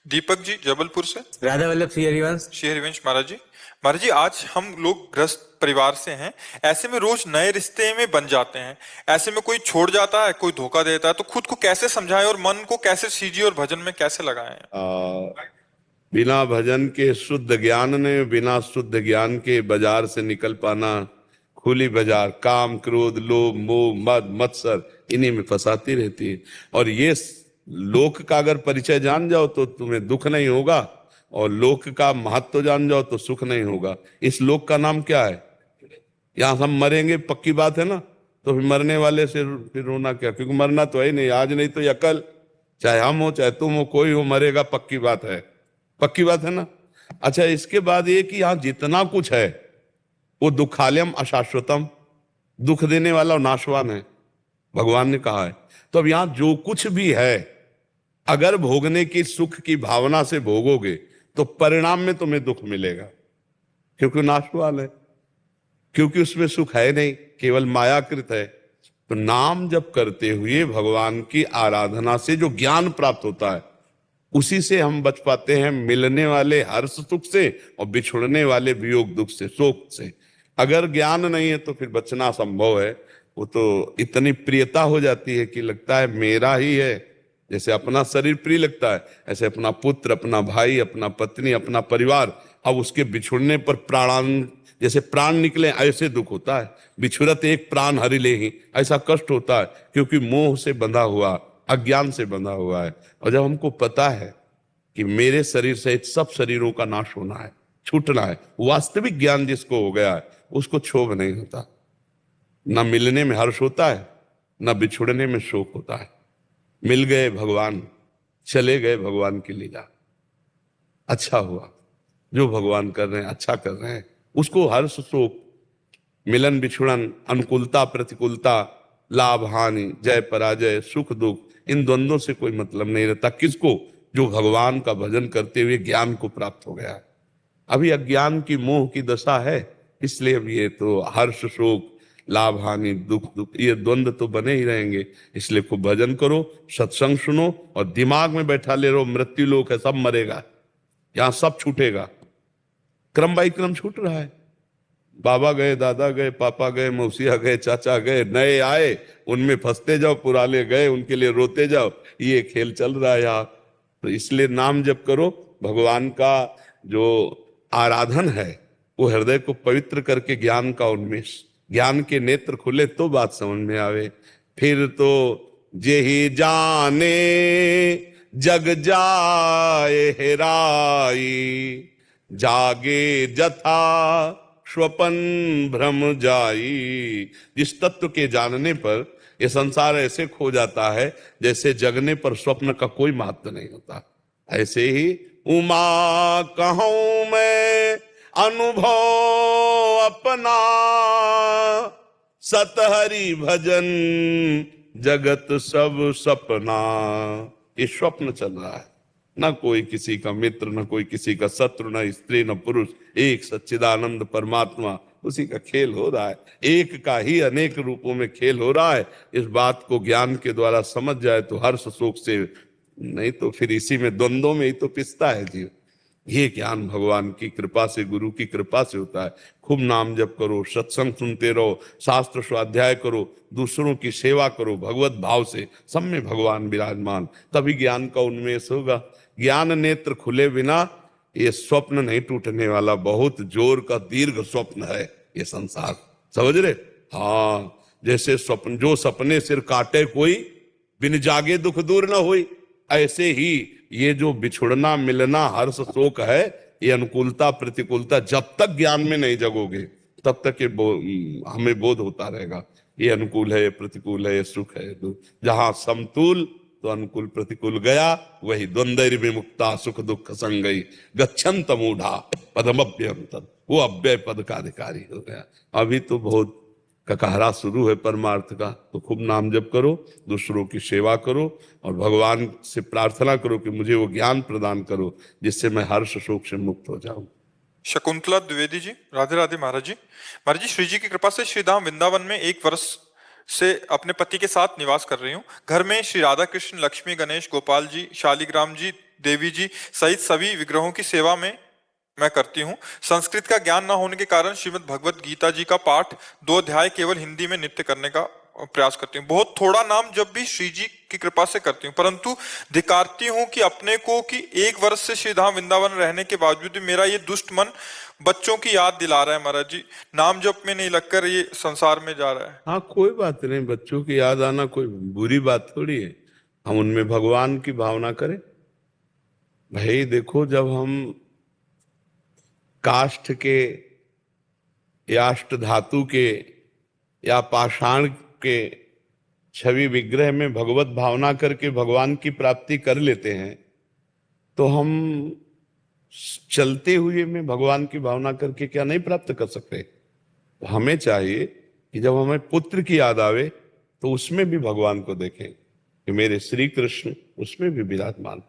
दीपक जी जबलपुर से। राधा वल्लभ श्री हरिवंश। श्री हरिवंश महाराज जी। महाराज जी, आज हम लोग ग्रस्त परिवार से हैं। ऐसे में रोज नए रिश्ते में बन जाते हैं। ऐसे में कोई छोड़ जाता है, कोई धोखा देता है, तो खुद को कैसे समझाएं और मन को कैसे सींचे और भजन में कैसे लगाएं? बिना भजन के शुद्ध ज्ञान ने, बिना शुद्ध ज्ञान के बाजार से निकल पाना खुली बाजार काम क्रोध लोभ मोह मद मत्सर इन्हीं में फंसाती रहती है। और ये लोक का अगर परिचय जान जाओ तो तुम्हें दुख नहीं होगा, और लोक का महत्व जान जाओ तो सुख नहीं होगा। इस लोक का नाम क्या है? यहाँ हम मरेंगे पक्की बात है ना, तो फिर मरने वाले से फिर रोना क्या, क्योंकि मरना तो है नहीं, आज नहीं तो या कल, चाहे हम हो चाहे तुम हो, कोई हो मरेगा, पक्की बात है, पक्की बात है ना। अच्छा, इसके बाद ये कि यहाँ जितना कुछ है वो दुखालयम अशाश्वतम, दुख देने वाला और नाशवान है, भगवान ने कहा है। तो अब यहाँ जो कुछ भी है, अगर भोगने की सुख की भावना से भोगोगे तो परिणाम में तुम्हें दुख मिलेगा, क्योंकि नाशवान है, क्योंकि उसमें सुख है नहीं, केवल मायाकृत है। तो नाम जप करते हुए भगवान की आराधना से जो ज्ञान प्राप्त होता है, उसी से हम बच पाते हैं मिलने वाले हर्ष सुख से और बिछुड़ने वाले वियोग दुख से, शोक से। अगर ज्ञान नहीं है तो फिर बचना असंभव है। वो तो इतनी प्रियता हो जाती है कि लगता है मेरा ही है। जैसे अपना शरीर प्रिय लगता है, ऐसे अपना पुत्र, अपना भाई, अपना पत्नी, अपना परिवार, अब उसके बिछुड़ने पर प्राण, जैसे प्राण निकले ऐसे दुख होता है। बिछुड़त एक प्राण हरि ले ही, ऐसा कष्ट होता है, क्योंकि मोह से बंधा हुआ, अज्ञान से बंधा हुआ है। और जब हमको पता है कि मेरे शरीर से सब शरीरों का नाश होना है, छूटना है, वास्तविक ज्ञान जिसको हो गया है उसको क्षोभ नहीं होता। ना मिलने में हर्ष होता है, ना बिछुड़ने में शोक होता है। मिल गए भगवान, चले गए भगवान की लीला, अच्छा हुआ, जो भगवान कर रहे हैं अच्छा कर रहे हैं, उसको हर्ष शोक, मिलन बिछुड़न, अनुकूलता प्रतिकूलता, लाभ हानि, जय पराजय, सुख दुख, इन द्वंद्वों से कोई मतलब नहीं रहता। किसको? जो भगवान का भजन करते हुए ज्ञान को प्राप्त हो गया है। अभी अज्ञान की मोह की दशा है, इसलिए अब ये तो हर्ष शोक, लाभ हानि, दुख दुख, ये द्वंद्व तो बने ही रहेंगे। इसलिए खूब भजन करो, सत्संग सुनो, और दिमाग में बैठा ले रहो मृत्यु लोक है, सब मरेगा, यहां सब छूटेगा, क्रम बाई क्रम छूट रहा है। बाबा गए, दादा गए, पापा गए, मौसिया गए, चाचा गए, नए आए, उनमें फंसते जाओ, पुराने गए उनके लिए रोते जाओ, ये खेल चल रहा है यहाँ। तो इसलिए नाम जप करो, भगवान का जो आराधन है वो हृदय को पवित्र करके ज्ञान का उन्मेष, ज्ञान के नेत्र खुले तो बात समझ में आवे। फिर तो जेहि जाने जग जाए हेराई, जागे जथा स्वपन भ्रम जाई। जिस तत्व के जानने पर यह संसार ऐसे खो जाता है जैसे जगने पर स्वप्न का कोई महत्व नहीं होता। ऐसे ही उमा कहूं मैं अनुभव अपना, सतहरि भजन जगत सब सपना। ये स्वप्न चल रहा है, ना कोई किसी का मित्र, ना कोई किसी का शत्रु, ना स्त्री न पुरुष, एक सच्चिदानंद परमात्मा, उसी का खेल हो रहा है। एक का ही अनेक रूपों में खेल हो रहा है। इस बात को ज्ञान के द्वारा समझ जाए तो हर्ष शोक से, नहीं तो फिर इसी में द्वंद्वों में ही तो पिसता है जीव। ये ज्ञान भगवान की कृपा से, गुरु की कृपा से होता है। खूब नाम जप करो, सत्संग सुनते रहो, शास्त्र स्वाध्याय करो, दूसरों की सेवा करो भगवत भाव से, सब में भगवान विराजमान, तभी ज्ञान का उन्मेष होगा। ज्ञान नेत्र खुले बिना ये स्वप्न नहीं टूटने वाला, बहुत जोर का दीर्घ स्वप्न है ये संसार, समझ रहे? हाँ, जैसे स्वप्न, जो सपने सिर काटे कोई, बिन जागे दुख दूर न होई, ऐसे ही ये जो बिछुड़ना मिलना हर्ष शोक है, ये अनुकूलता प्रतिकूलता, जब तक ज्ञान में नहीं जगोगे तब तक ये हमें बोध होता रहेगा, ये अनुकूल है, ये प्रतिकूल है, ये सुख है दुख। जहां समतुल तो अनुकूल प्रतिकूल गया, वही द्वंद्व विमुक्ता सुख दुख संगई, गच्छन्त मूढ़ा पदमभ्यम तद, वो अव्यय पद का अधिकारी हो गया। अभी तो बहुत ककहरा शुरू है परमार्थ का। तो खूब नाम जप करो, दूसरों की सेवा करो, और भगवान से प्रार्थना करो कि मुझे वो ज्ञान प्रदान करो जिससे मैं हर्ष शोक से मुक्त हो जाऊं। शकुंतला द्विवेदी जी, राधे राधे महाराज जी। महाराज जी, श्री जी की कृपा से श्री धाम वृंदावन में 1 वर्ष से अपने पति के साथ निवास कर रही हूँ। घर में श्री राधा कृष्ण, लक्ष्मी, गणेश, गोपाल जी, शालिग्राम जी, देवी जी सहित सभी विग्रहों की सेवा में मैं करती हूँ। संस्कृत का ज्ञान न होने के कारण श्रीमद् भगवत गीता जी का पाठ 2 अध्याय केवल हिंदी में नित्य करने का प्रयास करती हूँ। बहुत थोड़ा नाम जब भी श्री जी की कृपा से करती हूँ, परंतु धिक्कारती हूँ कि अपने को कि 1 वर्ष से श्रीधाम वृंदावन रहने के बावजूद भी मेरा ये दुष्ट मन बच्चों की याद दिला रहा है महाराज जी। नाम जप में नहीं लगकर ये संसार में जा रहा है। हाँ, कोई बात नहीं, बच्चों की याद आना कोई बुरी बात थोड़ी है। हम उनमें भगवान की भावना करें। भाई देखो, जब हम काष्ठ के या अष्ट धातु के या पाषाण के छवि विग्रह में भगवत भावना करके भगवान की प्राप्ति कर लेते हैं, तो हम चलते हुए में भगवान की भावना करके क्या नहीं प्राप्त कर सकते? तो हमें चाहिए कि जब हमें पुत्र की याद आवे तो उसमें भी भगवान को देखें कि मेरे श्री कृष्ण उसमें भी विराजमान।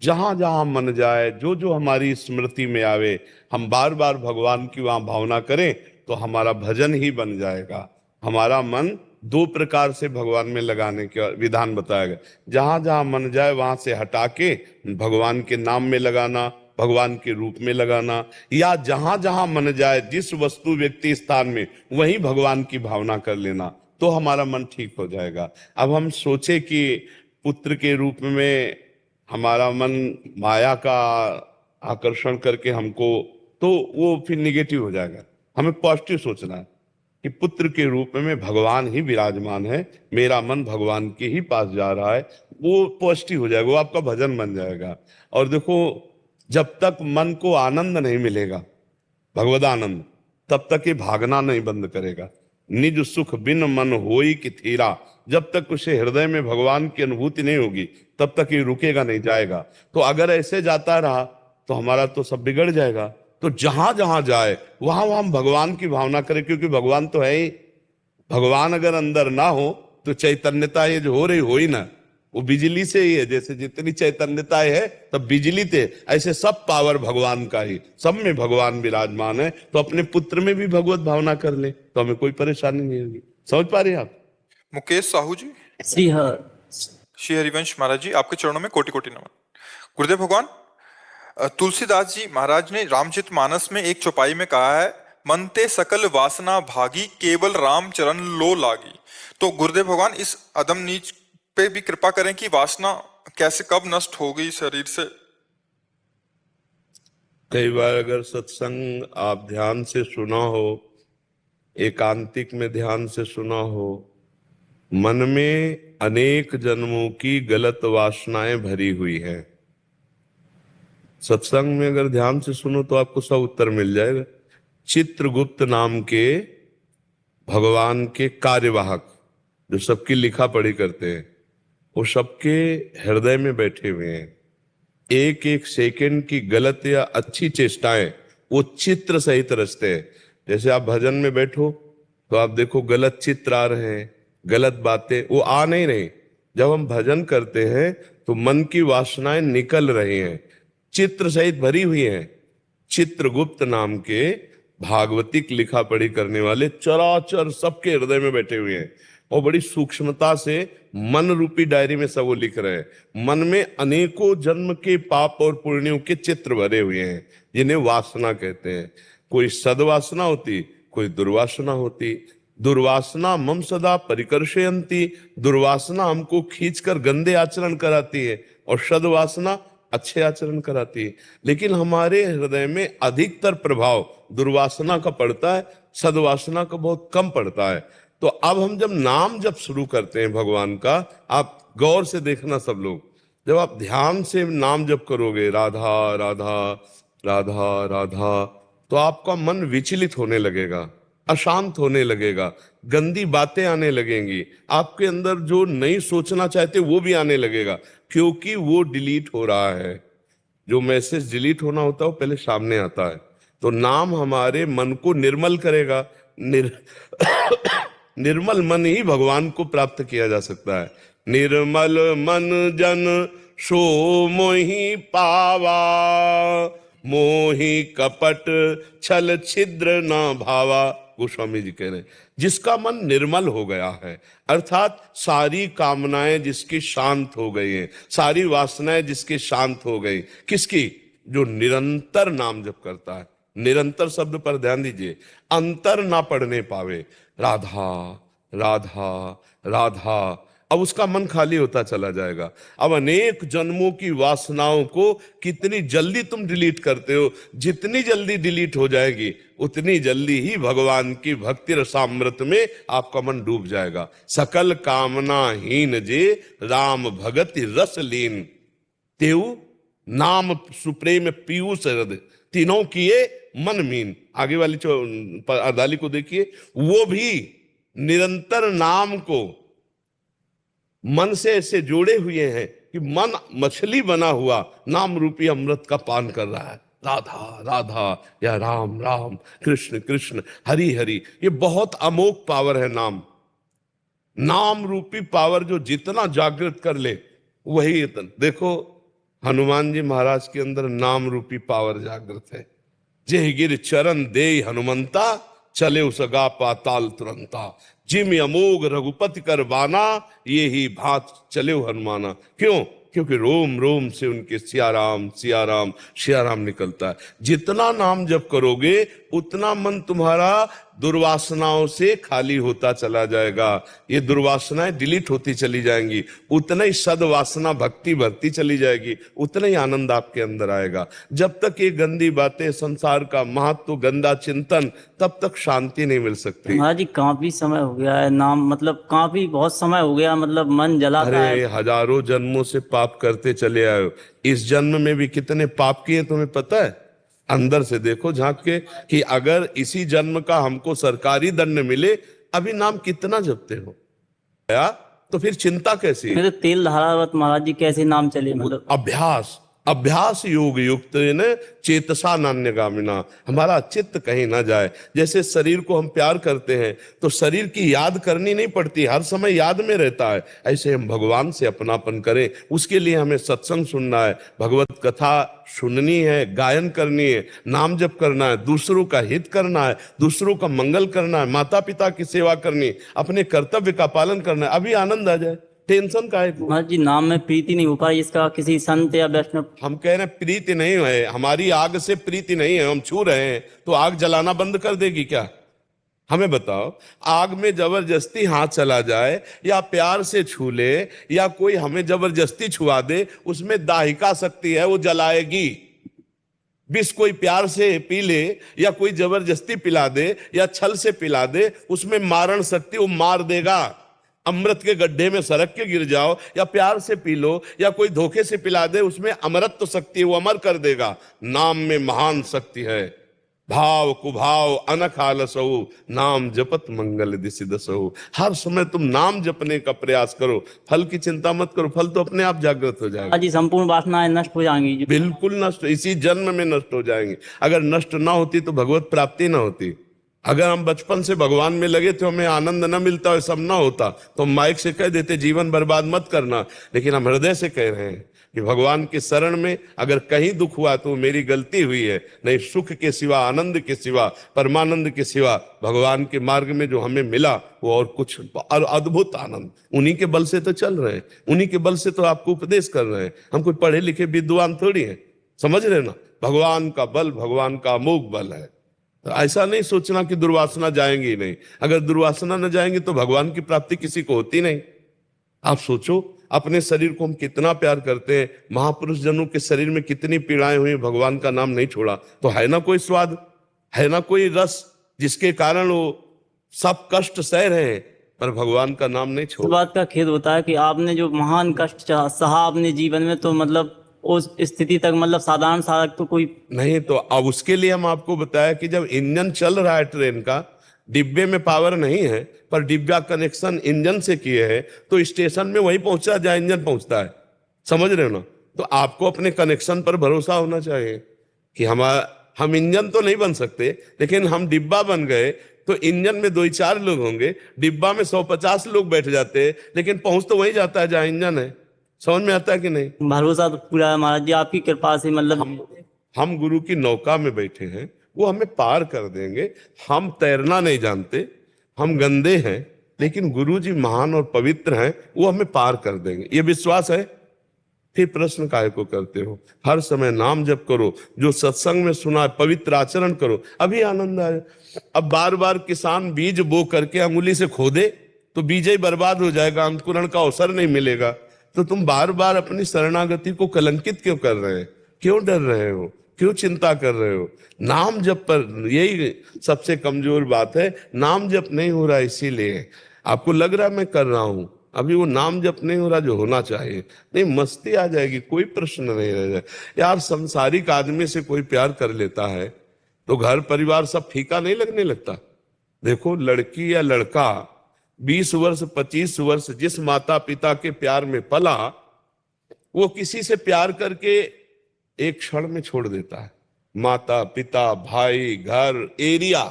जहां जहां मन जाए, जो जो हमारी स्मृति में आवे, हम बार बार भगवान की वहां भावना करें तो हमारा भजन ही बन जाएगा। हमारा मन 2 प्रकार से भगवान में लगाने का विधान बताया गया। जहां जहां मन जाए वहां से हटा के भगवान के नाम में लगाना, भगवान के रूप में लगाना, या जहां जहां मन जाए जिस वस्तु व्यक्ति स्थान में वहीं भगवान की भावना कर लेना, तो हमारा मन ठीक हो जाएगा। अब हम सोचे कि पुत्र के रूप में हमारा मन माया का आकर्षण करके हमको, तो वो फिर निगेटिव हो जाएगा। हमें पॉजिटिव सोचना है कि पुत्र के रूप में भगवान ही विराजमान है, मेरा मन भगवान के ही पास जा रहा है, वो पॉजिटिव हो जाएगा, वो आपका भजन बन जाएगा। और देखो, जब तक मन को आनंद नहीं मिलेगा, भगवद आनंद, तब तक ये भागना नहीं बंद करेगा। निज सुख बिन मन होई कि थीरा, जब तक उसे हृदय में भगवान की अनुभूति नहीं होगी तब तक ये रुकेगा नहीं, जाएगा। तो अगर ऐसे जाता रहा तो हमारा तो सब बिगड़ जाएगा। तो जहां जहां जाए वहां वहां हम भगवान की भावना करें, क्योंकि भगवान तो है ही। भगवान अगर अंदर ना हो तो चैतन्यता ये जो हो रही हो ही ना, वो बिजली से ही है। जैसे जितनी चैतन्यता है तब बिजली थे, ऐसे सब पावर भगवान का ही, सब में भगवान विराजमान है। तो अपने पुत्र में भी भगवत भावना कर ले तो हमें कोई परेशानी नहीं होगी। समझ पा रहे हैं आप? मुकेश साहू जी। श्री हरिवंश महाराज जी, आपके चरणों में कोटि कोटि नमन। गुरुदेव भगवान, तुलसीदास जी महाराज ने रामचरितमानस में एक चौपाई में कहा है, मन ते सकल वासना भागी केवल राम चरण लो लागी। तो गुरुदेव भगवान इस अदम नीच पे भी कृपा करें कि वासना कैसे कब नष्ट हो गई शरीर से। कई बार अगर सत्संग आप ध्यान से सुना हो, एकांतिक में ध्यान से सुना हो, मन में अनेक जन्मों की गलत वासनाएं भरी हुई है। सत्संग में अगर ध्यान से सुनो तो आपको सब उत्तर मिल जाएगा। चित्रगुप्त नाम के भगवान के कार्यवाहक जो सबकी लिखा पढ़ी करते हैं, वो सबके हृदय में बैठे हुए हैं। एक एक सेकंड की गलत या अच्छी चेष्टाएं वो चित्र सहित रचते हैं। जैसे आप भजन में बैठो तो आप देखो गलत चित्र आ रहे हैं, गलत बातें वो आ नहीं रही। जब हम भजन करते हैं तो मन की वासनाएं निकल रही हैं, चित्र सहित भरी हुई हैं। चित्रगुप्त नाम के भागवतिक लिखा पढ़ी करने वाले चराचर सबके हृदय में बैठे हुए हैं और बड़ी सूक्ष्मता से मन रूपी डायरी में सब वो लिख रहे हैं। मन में अनेकों जन्म के पाप और पुण्यों के चित्र भरे हुए हैं, जिन्हें वासना कहते हैं। कोई सद्वासना होती, कोई दुर्वासना होती। दुर्वासना मम सदा परिकर्षयन्ति, दुर्वासना हमको खींचकर गंदे आचरण कराती है और सद्वासना अच्छे आचरण कराती है। लेकिन हमारे हृदय में अधिकतर प्रभाव दुर्वासना का पड़ता है, सद्वासना का बहुत कम पड़ता है। तो अब हम जब नाम जप शुरू करते हैं भगवान का, आप गौर से देखना सब लोग, जब आप ध्यान से नाम जप करोगे राधा राधा राधा राधा, तो आपका मन विचलित होने लगेगा, अशांत होने लगेगा, गंदी बातें आने लगेंगी, आपके अंदर जो नहीं सोचना चाहते वो भी आने लगेगा, क्योंकि वो डिलीट हो रहा है। जो मैसेज डिलीट होना होता है वो पहले सामने आता है। तो नाम हमारे मन को निर्मल करेगा। निर्मल मन ही भगवान को प्राप्त किया जा सकता है। निर्मल मन जन सो मोहि पावा, मोहि कपट छल छिद्र ना भावा। गोस्वामी जी कह रहे हैं जिसका मन निर्मल हो गया है, अर्थात सारी कामनाएं जिसकी शांत हो गई हैं, सारी वासनाएं जिसकी शांत हो गई, किसकी? जो निरंतर नाम जप करता है। निरंतर शब्द पर ध्यान दीजिए, अंतर ना पढ़ने पावे, राधा राधा राधा, अब उसका मन खाली होता चला जाएगा। अब अनेक जन्मों की वासनाओं को कितनी जल्दी तुम डिलीट करते हो, जितनी जल्दी डिलीट हो जाएगी उतनी जल्दी ही भगवान की भक्ति रसामृत में आपका मन डूब जाएगा। सकल कामना हीन जे राम भगति रस लीन, तेऊ नाम सुप्रेम पीयूष हृदय, तीनों किए मन मीन। आगे वाली अदाली को देखिए, वो भी निरंतर नाम को मन से ऐसे जोड़े हुए हैं कि मन मछली बना हुआ नाम रूपी अमृत का पान कर रहा है। राधा राधा या राम राम, कृष्ण कृष्ण, हरि हरि। ये बहुत अमोघ पावर है नाम। नाम रूपी पावर जो जितना जागृत कर ले वही देखो हनुमान जी महाराज के अंदर नाम रूपी पावर जागृत है। जय गिर चरण दे हनुमंता, चले उसगा पाताल तुरंता। जिम अमोघ रघुपति कर बाना, ये ही भात चले हनुमाना। क्यों? क्योंकि रोम रोम से उनके सियाराम सियाराम सियाराम निकलता है। जितना नाम जप करोगे उतना मन तुम्हारा दुर्वासनाओं से खाली होता चला जाएगा। ये दुर्वासनाएं डिलीट होती चली जाएंगी, उतना ही सद्वासना भक्ति बढ़ती चली जाएगी, उतना ही आनंद आपके अंदर आएगा। जब तक ये गंदी बातें, संसार का महत्व, गंदा चिंतन, तब तक शांति नहीं मिल सकती। महाराज जी काफी समय हो गया है नाम, मतलब काफी बहुत समय हो गया, मतलब मन जलाता है। अरे हजारों जन्मों से पाप करते चले आए हो, इस जन्म में भी कितने पाप किए तुम्हें पता है? अंदर से देखो झांक के कि अगर इसी जन्म का हमको सरकारी दंड मिले, अभी नाम कितना जपते हो या तो फिर चिंता कैसी? मेरे तेल धारावत महाराज जी कैसे नाम चले, मतलब अभ्यास अभ्यास योग युक्त न चेतसा नान्यगामिना, हमारा चित्त कहीं ना जाए। जैसे शरीर को हम प्यार करते हैं तो शरीर की याद करनी नहीं पड़ती, हर समय याद में रहता है। ऐसे हम भगवान से अपनापन करें, उसके लिए हमें सत्संग सुनना है, भगवत कथा सुननी है, गायन करनी है, नाम जप करना है, दूसरों का हित करना है, दूसरों का मंगल करना है, माता पिता की सेवा करनी है, अपने कर्तव्य का पालन करना है। अभी आनंद आ जाए, टेंशन का है। महाराज जी नाम में प्रीति नहीं हो पाई, इसका किसी संत या वैष्णव? हम कह रहे हैं प्रीति नहीं है, हमारी आग से प्रीति नहीं है, हम छू रहे हैं तो आग जलाना बंद कर देगी क्या? हमें बताओ, आग में जबरदस्ती हाथ चला जाए या प्यार से छू ले या कोई हमें जबरदस्ती छुआ दे, उसमें दाहिका शक्ति है, वो जलाएगी। विष कोई प्यार से पी ले या कोई जबरदस्ती पिला दे या छल से पिला दे, उसमें मारण शक्ति, वो मार देगा। अमृत के गड्ढे में सरक के गिर जाओ या प्यार से पी लो या कोई धोखे से पिला दे, उसमें अमृत तो शक्ति है, वो अमर कर देगा। नाम में महान शक्ति है। भाव कुभाव अनख आलसहु, नाम जपत मंगल दिसि दसहु। हर समय तुम नाम जपने का प्रयास करो, फल की चिंता मत करो, फल तो अपने आप जागृत हो जाएगा। जी संपूर्ण वासनाएं नष्ट हो जाएंगी? बिल्कुल नष्ट, इसी जन्म में नष्ट हो जाएंगे। अगर नष्ट ना होती तो भगवत प्राप्ति ना होती। अगर हम बचपन से भगवान में लगे थे, हमें आनंद न मिलता और सब ना होता तो हम माइक से कह देते जीवन बर्बाद मत करना। लेकिन हम हृदय से कह रहे हैं कि भगवान के शरण में अगर कहीं दुख हुआ तो मेरी गलती हुई है, नहीं सुख के सिवा, आनंद के सिवा, परमानंद के सिवा भगवान के मार्ग में जो हमें मिला वो और कुछ, और अद्भुत आनंद उन्हीं के बल से तो चल रहे हैं, उन्हीं के बल से तो आपको उपदेश कर रहे हैं। हम कोई पढ़े लिखे विद्वान थोड़ी हैं, समझ रहे ना? भगवान का बल, भगवान का अमोघ बल है। तो ऐसा नहीं सोचना कि दुर्वासना जाएंगी ही नहीं। अगर दुर्वासना न जाएंगी तो भगवान की प्राप्ति किसी को होती नहीं। आप सोचो, अपने शरीर को हम कितना प्यार करते हैं, महापुरुष जनों के शरीर में कितनी पीड़ाएं हुई, भगवान का नाम नहीं छोड़ा तो है ना कोई स्वाद, है ना कोई रस जिसके कारण वो सब कष्ट सह रहे हैं पर भगवान का नाम नहीं छोड़ा। इस बात का खेद होता है कि आपने जो महान कष्ट सहा अपने जीवन में, तो मतलब उस स्थिति तक, मतलब साधारण साधक तो कोई नहीं। तो अब उसके लिए हम आपको बताया कि जब इंजन चल रहा है ट्रेन का, डिब्बे में पावर नहीं है पर डिब्बा कनेक्शन इंजन से किए हैं, तो स्टेशन में वही पहुंचा जहां इंजन पहुंचता है। समझ रहे हो ना? तो आपको अपने कनेक्शन पर भरोसा होना चाहिए कि हम इंजन तो नहीं बन सकते, लेकिन हम डिब्बा बन गए तो इंजन में 2-4 लोग होंगे, डिब्बा में 150 लोग बैठ जाते, लेकिन पहुंच तो वही जाता है जहां इंजन है। समझ में आता है कि नहीं? भरोसा तो पूरा है महाराज जी, आपकी कृपा से। मतलब हम गुरु की नौका में बैठे हैं, वो हमें पार कर देंगे। हम तैरना नहीं जानते, हम गंदे हैं, लेकिन गुरु जी महान और पवित्र हैं, वो हमें पार कर देंगे। ये विश्वास है। फिर प्रश्न काहे को करते हो? हर समय नाम जप करो, जो सत्संग में सुना है पवित्र आचरण करो, अभी आनंद आए। अब बार बार किसान बीज बो करके अंगुली से खोदे तो बीज ही बर्बाद हो जाएगा, अंकुरण का अवसर नहीं मिलेगा। तो तुम बार बार अपनी शरणागति को कलंकित क्यों कर रहे हैं? क्यों डर रहे हो? क्यों चिंता कर रहे हो? नाम जप पर, यही सबसे कमजोर बात है। नाम जप नहीं हो रहा, इसीलिए आपको लग रहा है मैं कर रहा हूं, अभी वो नाम जप नहीं हो रहा जो होना चाहिए। नहीं, मस्ती आ जाएगी, कोई प्रश्न नहीं रह जाए। यार संसारिक आदमी से कोई प्यार कर लेता है तो घर परिवार सब फीका नहीं लगने लगता। देखो, लड़की या लड़का 20 वर्ष 25 वर्ष जिस माता पिता के प्यार में पला, वो किसी से प्यार करके एक क्षण में छोड़ देता है। माता पिता, भाई, घर, एरिया,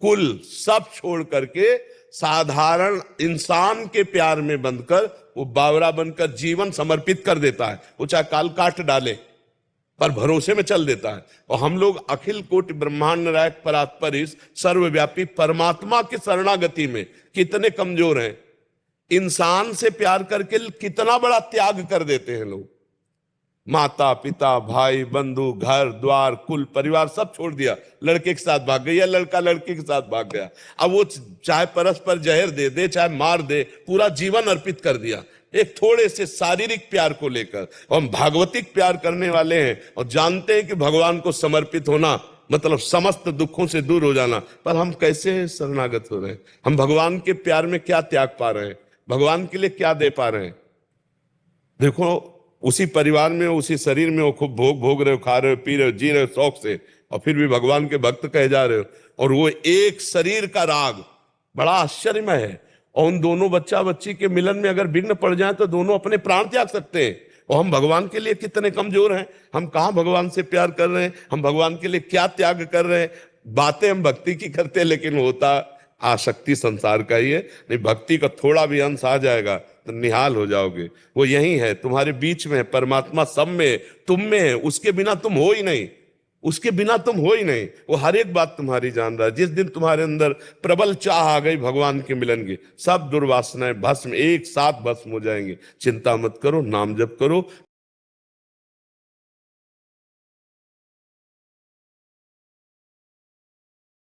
कुल सब छोड़ करके साधारण इंसान के प्यार में बंधकर वो बावरा बनकर जीवन समर्पित कर देता है। वो चाहे काल काट डाले पर भरोसे में चल देता है। और हम लोग अखिल कोटि ब्रह्मांड नायक परात्परिश सर्वव्यापी परमात्मा की शरणागति में कितने कमजोर हैं। इंसान से प्यार करके कितना बड़ा त्याग कर देते हैं लोग। माता पिता, भाई, बंधु, घर द्वार, कुल परिवार सब छोड़ दिया, लड़के के साथ भाग गया, लड़का लड़के के साथ भाग गया। अब वो चाहे परस्पर जहर दे दे, चाहे मार दे, पूरा जीवन अर्पित कर दिया एक थोड़े से शारीरिक प्यार को लेकर। और हम भागवतिक प्यार करने वाले हैं और जानते हैं कि भगवान को समर्पित होना मतलब समस्त दुखों से दूर हो जाना। पर हम कैसे शरणागत हो रहे हैं? हम भगवान के प्यार में क्या त्याग पा रहे हैं? भगवान के लिए क्या दे पा रहे हैं? देखो, उसी परिवार में, उसी शरीर में वो खूब भोग रहे हो, खा रहे हो, पी रहे हो, जी रहे हो शौक से, और फिर भी भगवान के भक्त कहे जा रहे हो। और वो एक शरीर का राग बड़ा आश्चर्यमय है। और उन दोनों बच्चा बच्ची के मिलन में अगर विघ्न पड़ जाए तो दोनों अपने प्राण त्याग सकते हैं। और हम भगवान के लिए कितने कमजोर हैं। हम कहाँ भगवान से प्यार कर रहे हैं? हम भगवान के लिए क्या त्याग कर रहे हैं? बातें हम भक्ति की करते हैं, लेकिन होता आसक्ति संसार का ही है। नहीं, भक्ति का थोड़ा भी अंश आ जाएगा तो निहाल हो जाओगे। वो यही है, तुम्हारे बीच में है, परमात्मा सब में है, तुम में है। उसके बिना तुम हो ही नहीं, उसके बिना तुम हो ही नहीं। वो हर एक बात तुम्हारी जान रहा है। जिस दिन तुम्हारे अंदर प्रबल चाह आ गई भगवान के मिलन की, सब दुर्वासनाएं भस्म, एक साथ भस्म हो जाएंगी। चिंता मत करो, नाम जप करो।